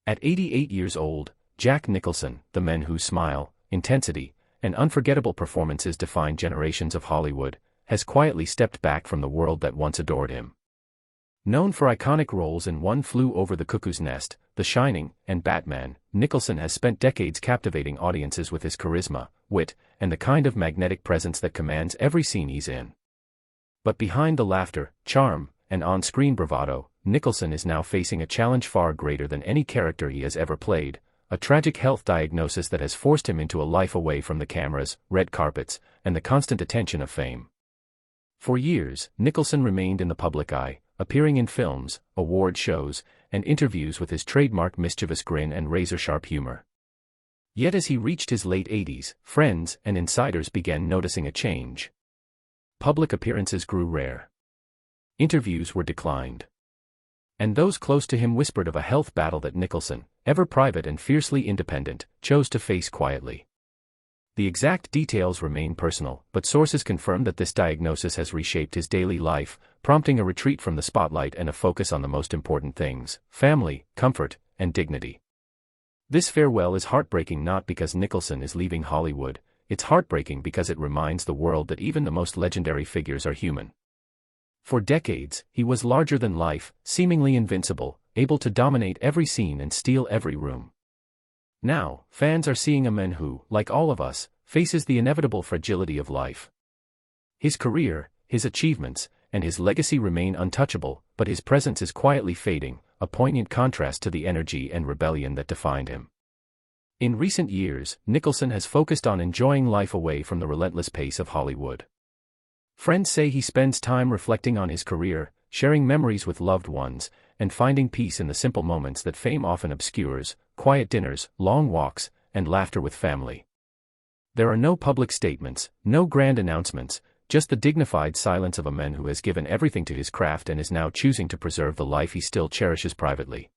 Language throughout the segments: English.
At 88 years old, Jack Nicholson, the man whose smile, intensity, and unforgettable performances define generations of Hollywood, has quietly stepped back from the world that once adored him. Known for iconic roles in One Flew Over the Cuckoo's Nest, The Shining, and Batman, Nicholson has spent decades captivating audiences with his charisma, wit, and the kind of magnetic presence that commands every scene he's in. But behind the laughter, charm, and on-screen bravado, Nicholson is now facing a challenge far greater than any character he has ever played, a tragic health diagnosis that has forced him into a life away from the cameras, red carpets, and the constant attention of fame. For years, Nicholson remained in the public eye, appearing in films, award shows, and interviews with his trademark mischievous grin and razor-sharp humor. Yet as he reached his late 80s, friends and insiders began noticing a change. Public appearances grew rare. Interviews were declined. And those close to him whispered of a health battle that Nicholson, ever private and fiercely independent, chose to face quietly. The exact details remain personal, but sources confirm that this diagnosis has reshaped his daily life, prompting a retreat from the spotlight and a focus on the most important things: family, comfort, and dignity. This farewell is heartbreaking not because Nicholson is leaving Hollywood, it's heartbreaking because it reminds the world that even the most legendary figures are human. For decades, he was larger than life, seemingly invincible, able to dominate every scene and steal every room. Now, fans are seeing a man who, like all of us, faces the inevitable fragility of life. His career, his achievements, and his legacy remain untouchable, but his presence is quietly fading, a poignant contrast to the energy and rebellion that defined him. In recent years, Nicholson has focused on enjoying life away from the relentless pace of Hollywood. Friends say he spends time reflecting on his career, sharing memories with loved ones, and finding peace in the simple moments that fame often obscures: quiet dinners, long walks, and laughter with family. There are no public statements, no grand announcements, just the dignified silence of a man who has given everything to his craft and is now choosing to preserve the life he still cherishes privately.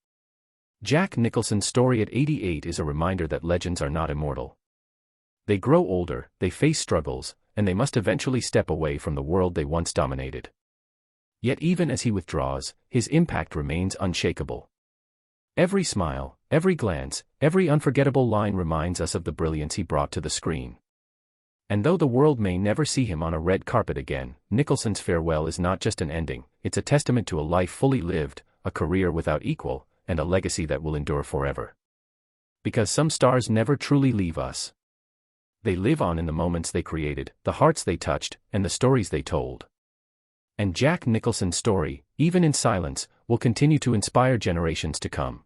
Jack Nicholson's story at 88 is a reminder that legends are not immortal. They grow older, they face struggles, and they must eventually step away from the world they once dominated. Yet even as he withdraws, his impact remains unshakable. Every smile, every glance, every unforgettable line reminds us of the brilliance he brought to the screen. And though the world may never see him on a red carpet again, Nicholson's farewell is not just an ending, it's a testament to a life fully lived, a career without equal, and a legacy that will endure forever. Because some stars never truly leave us. They live on in the moments they created, the hearts they touched, and the stories they told. And Jack Nicholson's story, even in silence, will continue to inspire generations to come.